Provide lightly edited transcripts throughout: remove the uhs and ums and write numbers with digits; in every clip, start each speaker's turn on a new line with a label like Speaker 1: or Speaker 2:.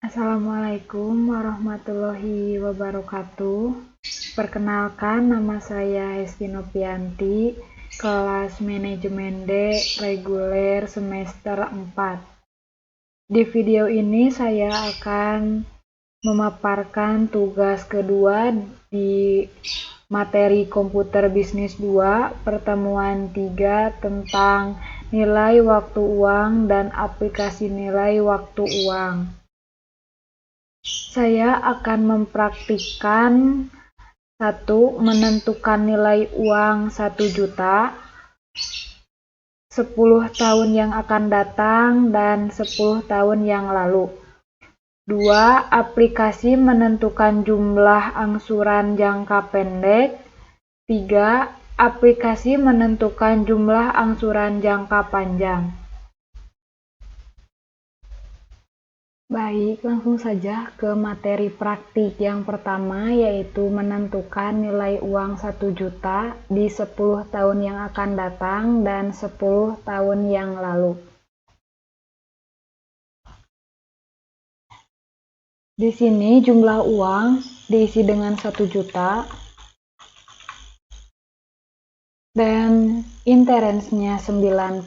Speaker 1: Assalamualaikum warahmatullahi wabarakatuh. Perkenalkan, nama saya Hesti Novianti, kelas Manajemen D reguler semester 4. Di video ini saya akan memaparkan tugas kedua di materi Komputer Bisnis 2, pertemuan 3 tentang nilai waktu uang dan aplikasi nilai waktu uang. Saya akan mempraktikkan 1. Menentukan nilai uang 1 juta 10 tahun yang akan datang dan 10 tahun yang lalu. 2. Aplikasi menentukan jumlah angsuran jangka pendek. 3. Aplikasi menentukan jumlah angsuran jangka panjang. Baik, langsung saja ke materi praktik yang pertama, yaitu menentukan nilai uang 1 juta di 10 tahun yang akan datang dan 10 tahun yang lalu. Di sini jumlah uang diisi dengan 1 juta dan interestnya 9%.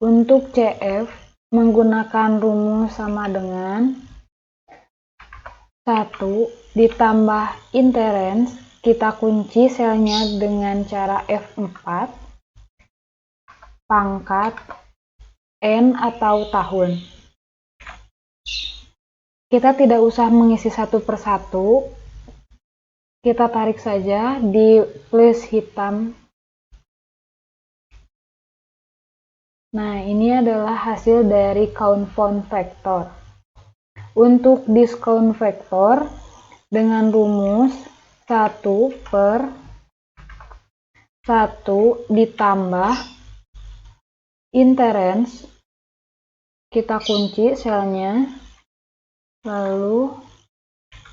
Speaker 1: Untuk CF menggunakan rumus sama dengan 1 ditambah interest, kita kunci selnya dengan cara F4 pangkat N atau tahun. Kita tidak usah mengisi satu persatu, kita tarik saja di plus hitam. Nah, ini adalah hasil dari count found factor. Untuk discount factor dengan rumus 1 per 1 ditambah interest, kita kunci selnya, lalu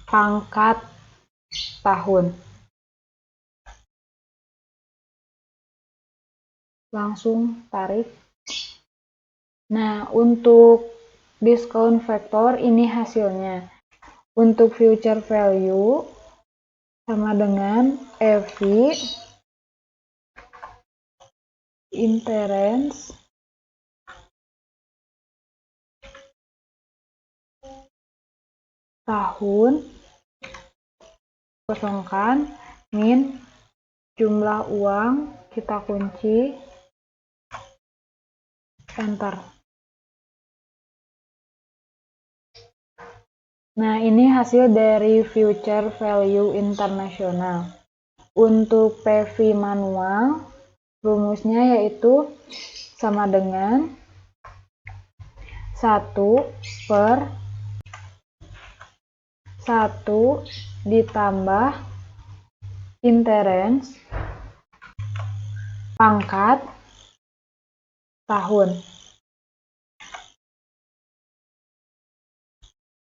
Speaker 1: pangkat tahun. Langsung tarik. Nah, untuk discount factor ini hasilnya. Untuk future value sama dengan EV interest tahun kosongkan min jumlah uang, kita kunci, enter. Nah, ini hasil dari future value internasional. Untuk PV manual, rumusnya yaitu sama dengan 1 per 1 ditambah interest pangkat tahun.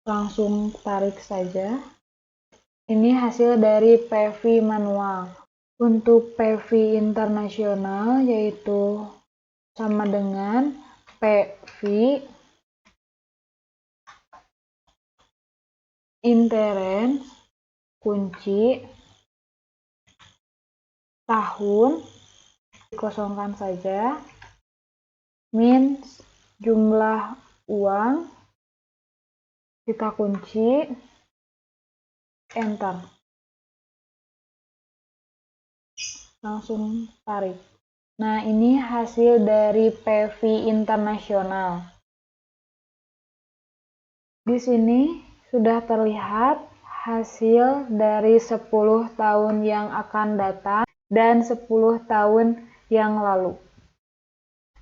Speaker 1: Langsung tarik saja. Ini hasil dari PV manual. Untuk PV internasional yaitu sama dengan PV interest kunci tahun, dikosongkan saja, min jumlah uang, kita kunci, enter. Langsung tarik. Nah, ini hasil dari PV internasional. Di sini sudah terlihat hasil dari 10 tahun yang akan datang dan 10 tahun yang lalu.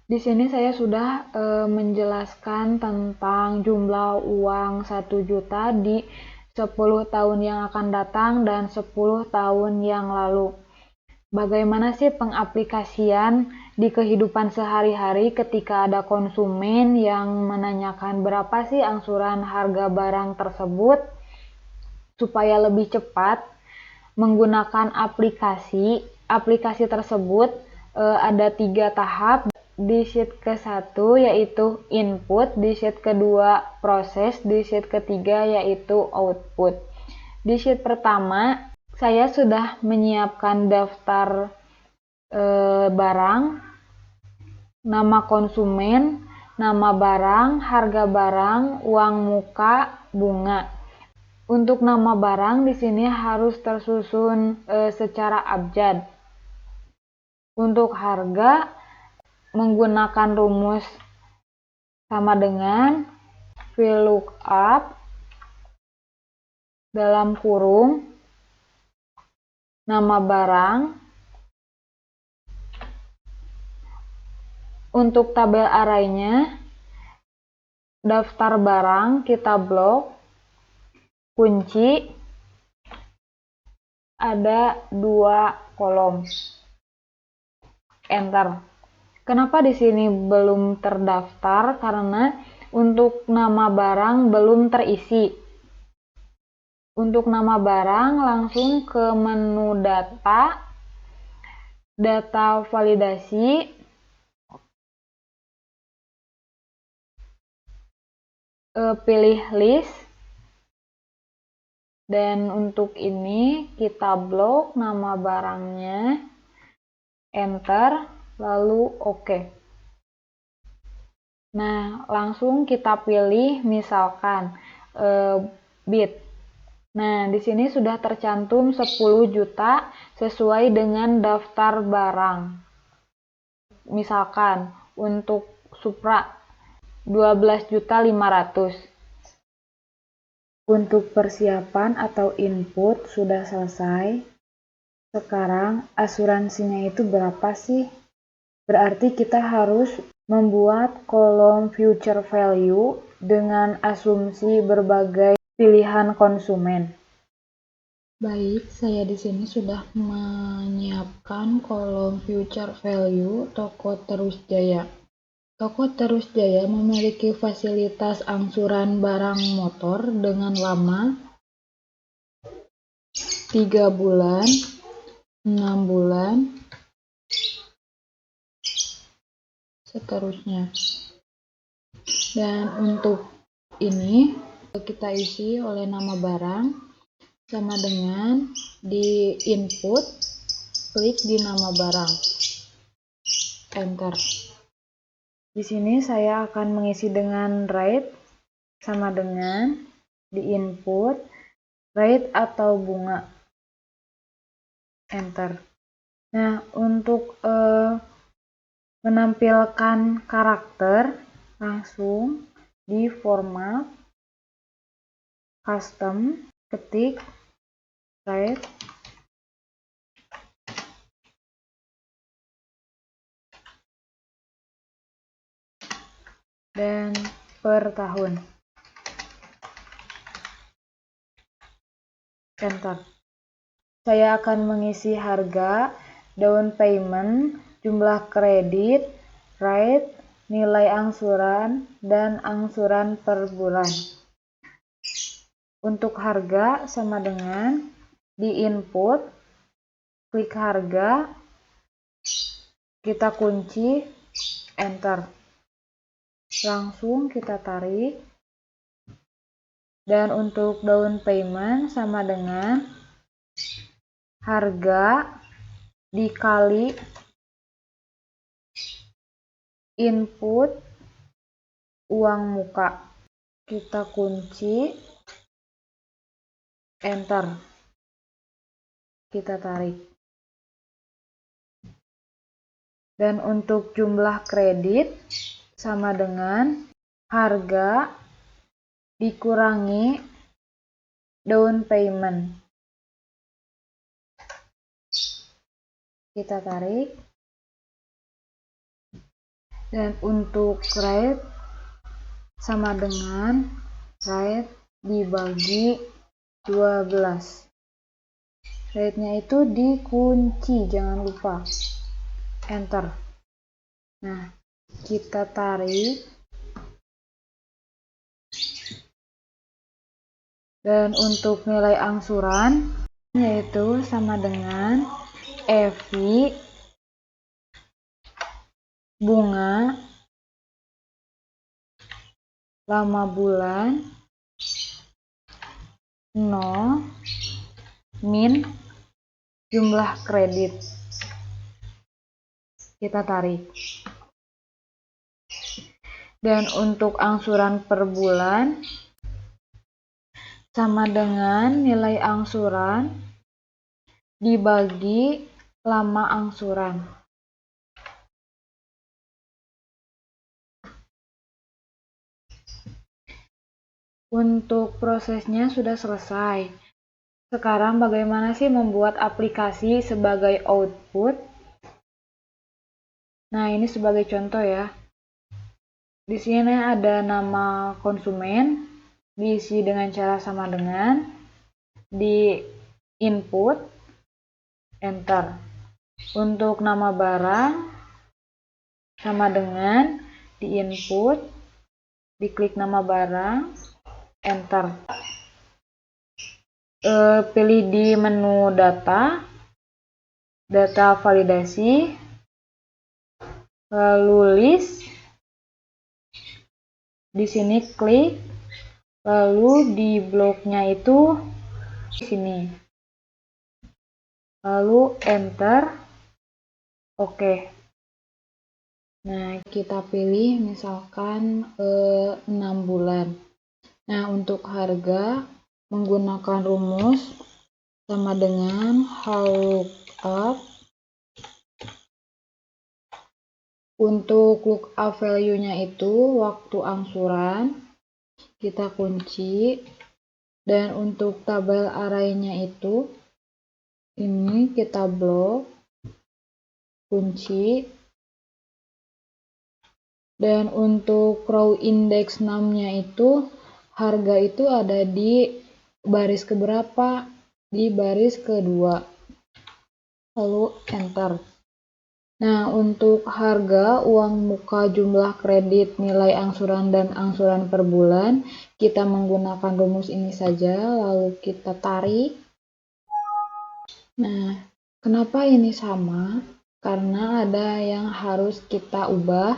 Speaker 1: Di sini saya sudah menjelaskan tentang jumlah uang 1 juta di 10 tahun yang akan datang dan 10 tahun yang lalu. Bagaimana sih pengaplikasian di kehidupan sehari-hari ketika ada konsumen yang menanyakan berapa sih angsuran harga barang tersebut? Supaya lebih cepat menggunakan aplikasi tersebut ada 3 tahap. di sheet ke-1 yaitu input, di sheet kedua proses, di sheet ketiga yaitu output. Di sheet pertama saya sudah menyiapkan daftar barang, nama konsumen, nama barang, harga barang, uang muka, bunga. Untuk nama barang di sini harus tersusun secara abjad. Untuk harga menggunakan rumus sama dengan VLOOKUP dalam kurung nama barang. Untuk tabel arraynya, daftar barang kita blok, kunci, ada 2 kolom, enter. Kenapa di sini belum terdaftar? Karena untuk nama barang belum terisi. Untuk nama barang langsung ke menu data, data validasi, pilih list, dan untuk ini kita blok nama barangnya, enter, lalu oke. Nah, langsung kita pilih misalkan bid. Nah, di sini sudah tercantum 10 juta sesuai dengan daftar barang. Misalkan untuk Supra 12.500.000. Untuk persiapan atau input sudah selesai. Sekarang asuransinya itu berapa sih? Berarti kita harus membuat kolom future value dengan asumsi berbagai pilihan konsumen. Baik, saya di sini sudah menyiapkan kolom future value toko Terus Jaya. Toko Terus Jaya memiliki fasilitas angsuran barang motor dengan lama 3 bulan, 6 bulan, seterusnya. Dan untuk ini kita isi oleh nama barang sama dengan di input, klik di nama barang, enter. Di sini saya akan mengisi dengan rate sama dengan di input, rate atau bunga, enter. Nah, untuk menampilkan karakter langsung di format, custom, ketik rate, dan per tahun, enter. Saya akan mengisi harga, down payment, jumlah kredit, rate, nilai angsuran, dan angsuran per bulan. Untuk harga sama dengan di input, klik harga, kita kunci, enter. Langsung kita tarik. Dan untuk down payment sama dengan harga dikali input uang muka. Kita kunci, enter. Kita tarik. Dan untuk jumlah kredit sama dengan harga dikurangi down payment. Kita tarik. Dan untuk rate sama dengan rate dibagi 12. Rate-nya itu dikunci, jangan lupa. Enter. Nah, kita tarik. Dan untuk nilai angsuran yaitu sama dengan EV bunga, lama bulan, 0, min, jumlah kredit. Kita tarik. Dan untuk angsuran per bulan sama dengan nilai angsuran dibagi lama angsuran. Untuk prosesnya sudah selesai. Sekarang bagaimana sih membuat aplikasi sebagai output? Nah, ini sebagai contoh ya. Di sini ada nama konsumen, diisi dengan cara sama dengan, di input, enter. Untuk nama barang, sama dengan, di input, diklik nama barang, enter. Pilih di menu data validasi, lalu list. Di sini klik, lalu di bloknya itu di sini. Lalu enter. Oke. Nah, kita pilih misalkan 6 bulan. Nah, untuk harga menggunakan rumus sama dengan lookup. Untuk lookup value-nya itu waktu angsuran, kita kunci. Dan untuk tabel array-nya itu, ini kita blok, kunci. Dan untuk row index 6-nya itu, harga itu ada di baris keberapa? Di baris kedua. Lalu enter. Nah, untuk harga, uang muka, jumlah kredit, nilai angsuran, dan angsuran per bulan, kita menggunakan rumus ini saja, lalu kita tarik. Nah, kenapa ini sama? Karena ada yang harus kita ubah.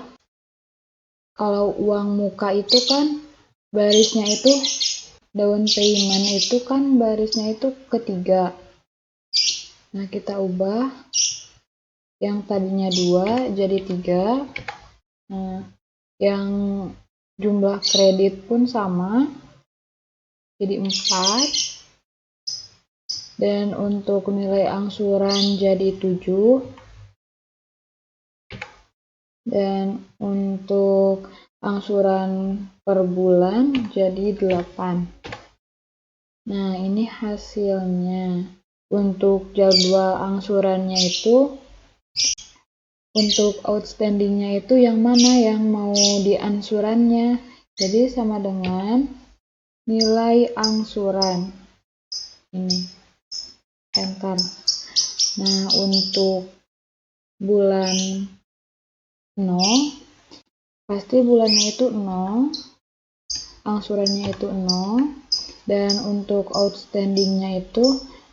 Speaker 1: Kalau uang muka itu kan barisnya itu, down payment itu kan barisnya itu ketiga. Nah, kita ubah. Yang tadinya 2 jadi 3. Nah, yang jumlah kredit pun sama, jadi 4. Dan untuk nilai angsuran jadi 7. Dan untuk angsuran per bulan jadi 8. Nah, ini hasilnya. Untuk jadwal angsurannya itu, untuk outstandingnya itu yang mana yang mau diangsurannya. Jadi sama dengan nilai angsuran. Ini. Enter. Nah, untuk bulan 0, pasti bulannya itu 0, angsurannya itu 0, dan untuk outstandingnya itu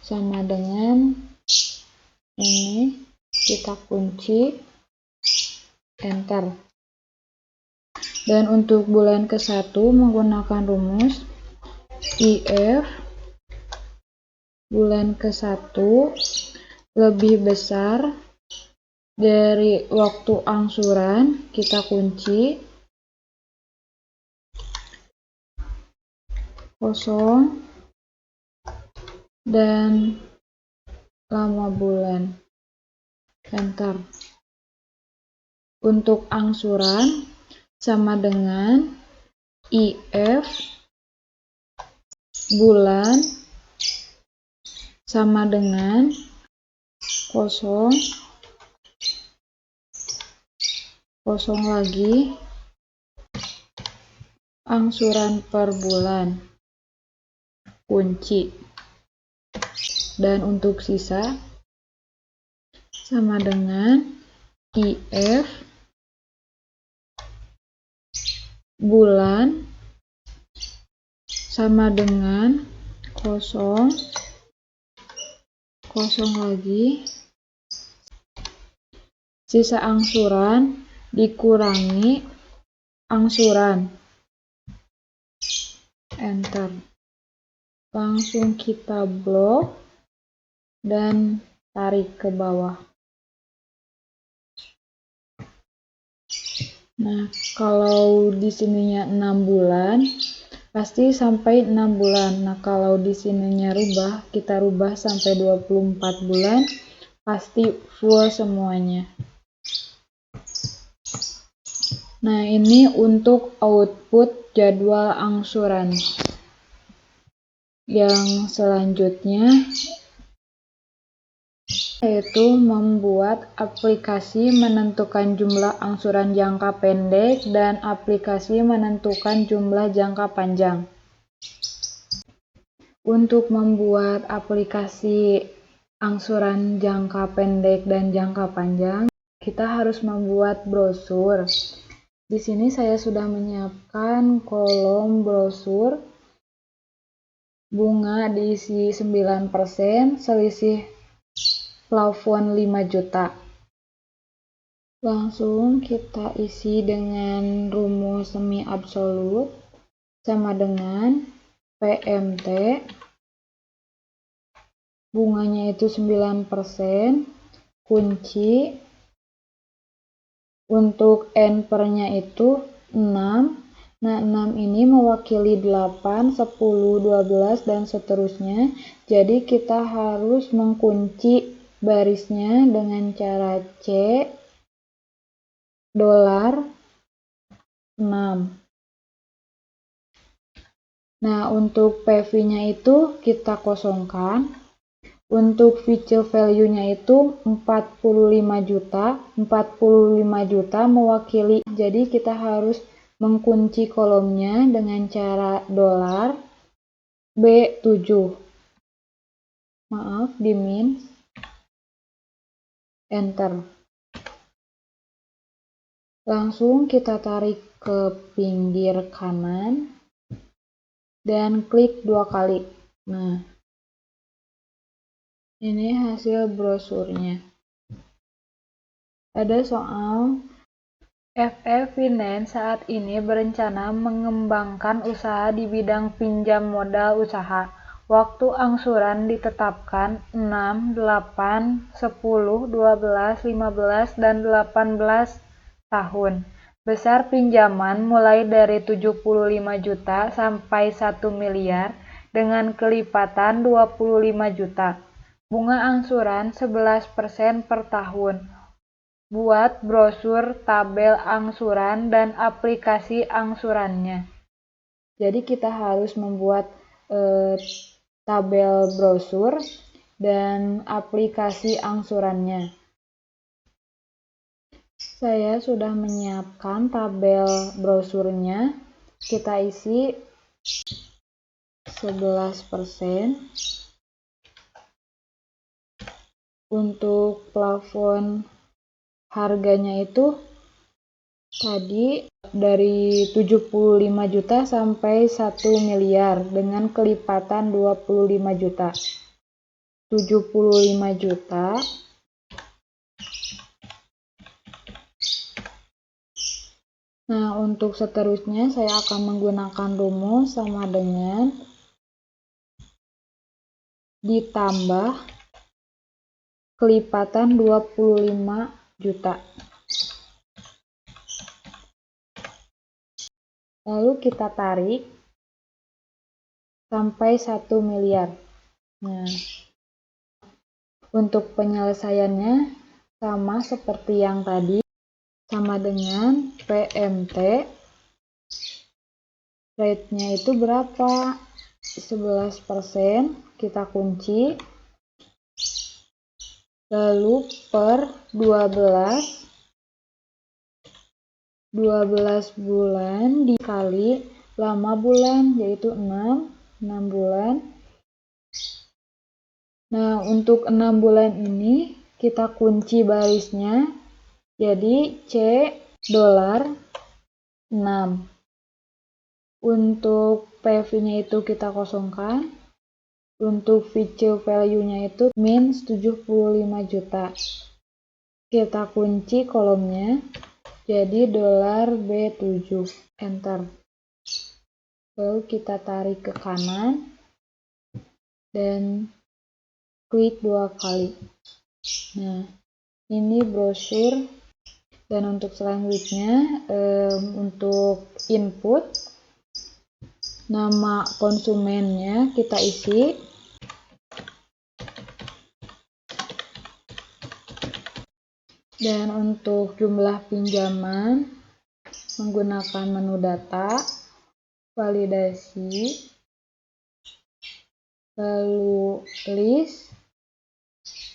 Speaker 1: sama dengan ini, kita kunci, enter. Dan untuk bulan ke-1 menggunakan rumus if bulan ke-1 lebih besar dari waktu angsuran, kita kunci 0 dan lama bulan, enter. Untuk angsuran sama dengan if bulan sama dengan 0 lagi angsuran per bulan, kunci. Dan untuk sisa sama dengan if bulan sama dengan 0 lagi sisa angsuran dikurangi angsuran. Enter. Langsung kita blok dan tarik ke bawah. Nah, kalau di sininya 6 bulan, pasti sampai 6 bulan. Nah, kalau di sininya kita rubah sampai 24 bulan, pasti full semuanya. Nah, ini untuk output jadwal angsuran. Yang selanjutnya yaitu membuat aplikasi menentukan jumlah angsuran jangka pendek dan aplikasi menentukan jumlah jangka panjang. Untuk membuat aplikasi angsuran jangka pendek dan jangka panjang, kita harus membuat brosur. Di sini saya sudah menyiapkan kolom brosur. Bunga diisi 9%, selisih plafon 5 juta. Langsung kita isi dengan rumus semi absolut sama dengan PMT. Bunganya itu 9%, kunci. Untuk N per-nya itu 6. Nah, 6 ini mewakili 8, 10, 12, dan seterusnya. Jadi kita harus mengkunci barisnya dengan cara C $6. Nah, untuk PV-nya itu kita kosongkan. Untuk feature value-nya itu 45 juta. 45 juta mewakili. Jadi kita harus mengkunci kolomnya dengan cara $B7. Maaf, di min. Enter. Langsung kita tarik ke pinggir kanan dan klik 2 kali. Nah, ini hasil brosurnya. Ada soal, FF Finance saat ini berencana mengembangkan usaha di bidang pinjam modal usaha. Waktu angsuran ditetapkan 6, 8, 10, 12, 15, dan 18 tahun. Besar pinjaman mulai dari 75 juta sampai 1 miliar dengan kelipatan 25 juta. Bunga angsuran 11% per tahun. Buat brosur tabel angsuran dan aplikasi angsurannya. Jadi kita harus membuat tabel brosur dan aplikasi angsurannya. Saya sudah menyiapkan tabel brosurnya. Kita isi 11%. Untuk plafon harganya itu tadi dari 75 juta sampai 1 miliar dengan kelipatan 25 juta. 75 juta. Nah, untuk seterusnya saya akan menggunakan rumus sama dengan ditambah kelipatan 25 juta. Lalu kita tarik sampai 1 miliar. Nah, untuk penyelesaiannya sama seperti yang tadi, sama dengan PMT. Rate-nya itu berapa? 11%, kita kunci. Lalu per 12 bulan dikali lama bulan, yaitu 6 bulan. Nah, untuk 6 bulan ini kita kunci barisnya, jadi C $6. Untuk PV-nya itu kita kosongkan. Untuk feature value-nya itu min 75 juta. Kita kunci kolomnya. jadi $B7, enter. Lalu kita tarik ke kanan dan klik 2 kali. Nah, ini brosur. Dan untuk selanjutnya, untuk input, nama konsumennya kita isi. Dan untuk jumlah pinjaman, menggunakan menu data, validasi, lalu list,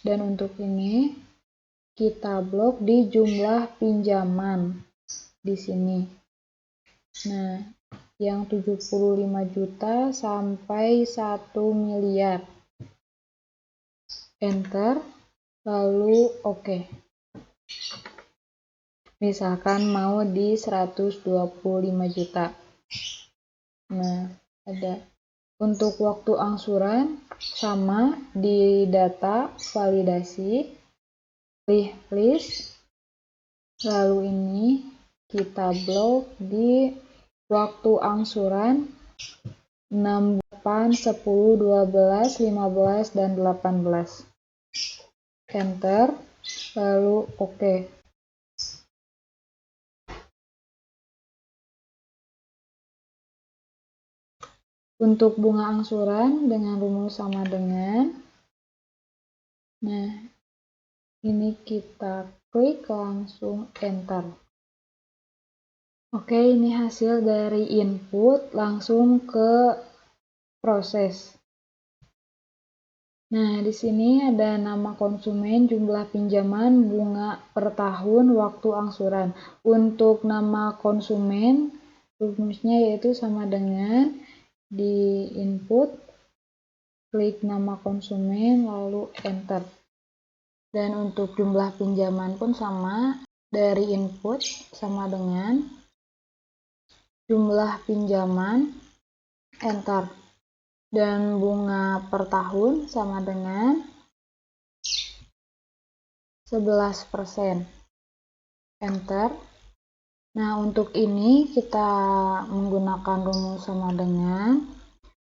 Speaker 1: dan untuk ini kita blok di jumlah pinjaman di sini. Nah, yang 75 juta sampai 1 miliar. Enter, lalu oke. Misalkan mau di 125 juta. Nah, ada. Untuk waktu angsuran sama di data validasi, pilih list, lalu ini kita blok di waktu angsuran 6, 8, 10, 12, 15, dan 18. Enter, lalu oke. Untuk bunga angsuran dengan rumus sama dengan, nah ini kita klik langsung enter. Oke, ini hasil dari input langsung ke proses. Nah, di sini ada nama konsumen, jumlah pinjaman, bunga per tahun, waktu angsuran. Untuk nama konsumen, rumusnya yaitu sama dengan di input, klik nama konsumen, lalu enter. Dan untuk jumlah pinjaman pun sama, dari input sama dengan jumlah pinjaman, enter. Dan bunga per tahun sama dengan 11%, enter. Nah, untuk ini kita menggunakan rumus sama dengan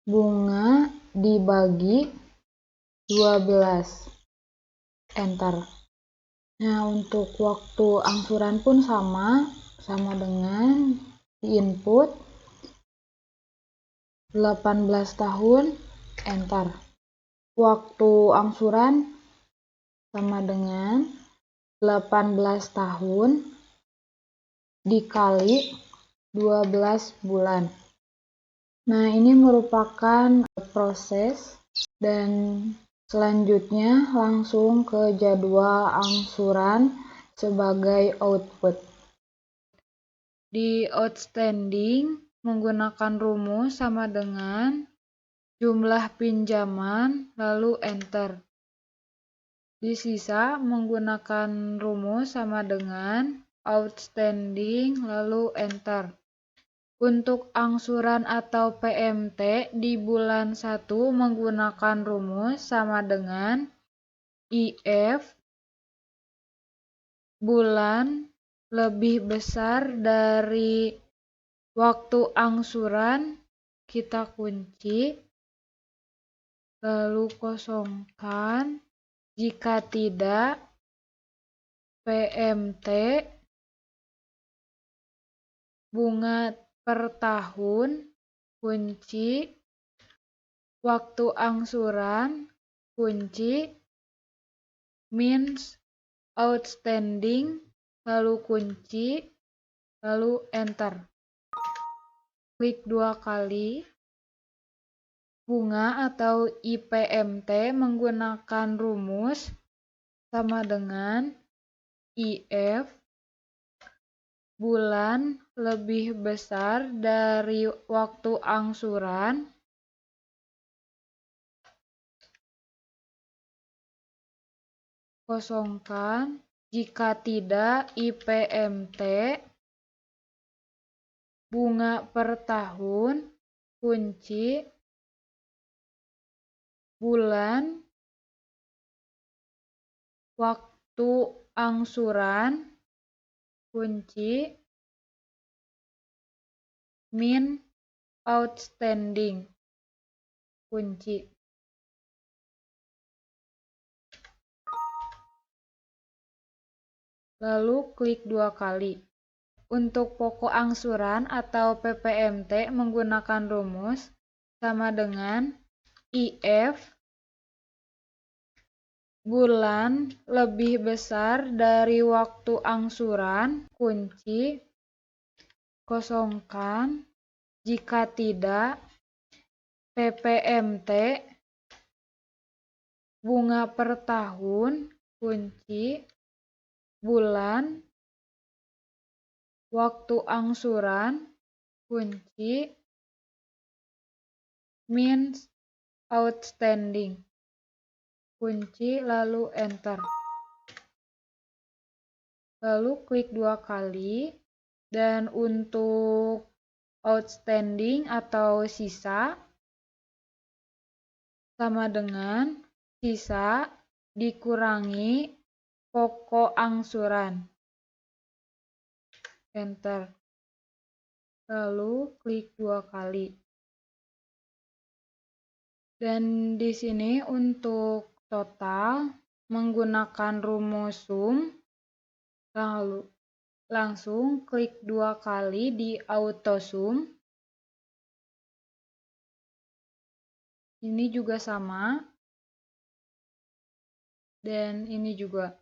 Speaker 1: bunga dibagi 12, enter. Nah, untuk waktu angsuran pun sama dengan di input 18 tahun, enter. Waktu angsuran sama dengan 18 tahun dikali 12 bulan. Nah, ini merupakan proses dan selanjutnya langsung ke jadwal angsuran sebagai output. Di outstanding menggunakan rumus sama dengan jumlah pinjaman lalu enter. Di sisa menggunakan rumus sama dengan outstanding lalu enter. Untuk angsuran atau PMT di bulan 1 menggunakan rumus sama dengan IF bulan lebih besar dari waktu angsuran, kita kunci, lalu kosongkan, jika tidak PMT bunga per tahun, kunci, waktu angsuran, kunci, means outstanding, lalu kunci, lalu enter. Klik 2 kali. Bunga atau IPMT menggunakan rumus sama dengan IF bulan lebih besar dari waktu angsuran, kosongkan, jika tidak IPMT bunga per tahun, kunci, bulan, waktu angsuran, kunci, min outstanding, kunci. Lalu klik 2 kali. Untuk pokok angsuran atau PPMT menggunakan rumus sama dengan IF bulan lebih besar dari waktu angsuran, kunci, kosongkan, jika tidak, PPMT bunga per tahun, kunci, bulan, waktu angsuran, kunci, min outstanding, kunci, lalu enter. Lalu klik 2 kali, dan untuk outstanding atau sisa sama dengan sisa dikurangi pokok angsuran. Enter. Lalu klik 2 kali. Dan di sini untuk total menggunakan rumus sum, lalu langsung klik 2 kali di auto sum. Ini juga sama. Dan ini juga.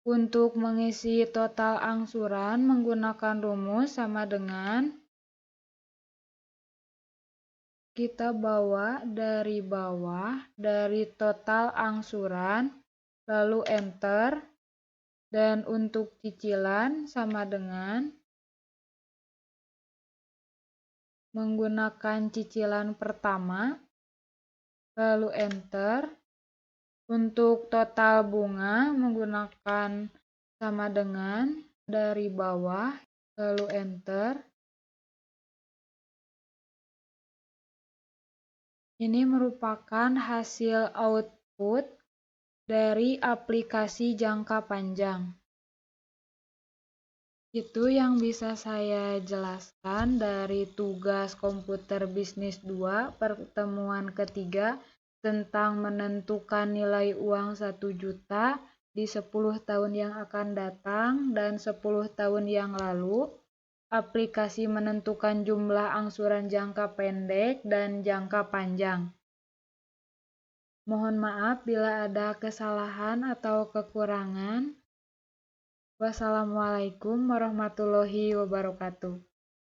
Speaker 1: Untuk mengisi total angsuran menggunakan rumus sama dengan kita bawa dari bawah dari total angsuran, lalu enter, dan untuk cicilan sama dengan menggunakan cicilan pertama, lalu enter. Untuk total bunga menggunakan sama dengan dari bawah, lalu enter. Ini merupakan hasil output dari aplikasi jangka panjang. Itu yang bisa saya jelaskan dari tugas komputer bisnis 2 pertemuan ketiga tentang menentukan nilai uang 1 juta di 10 tahun yang akan datang dan 10 tahun yang lalu, aplikasi menentukan jumlah angsuran jangka pendek dan jangka panjang. Mohon maaf bila ada kesalahan atau kekurangan. Wassalamualaikum warahmatullahi wabarakatuh.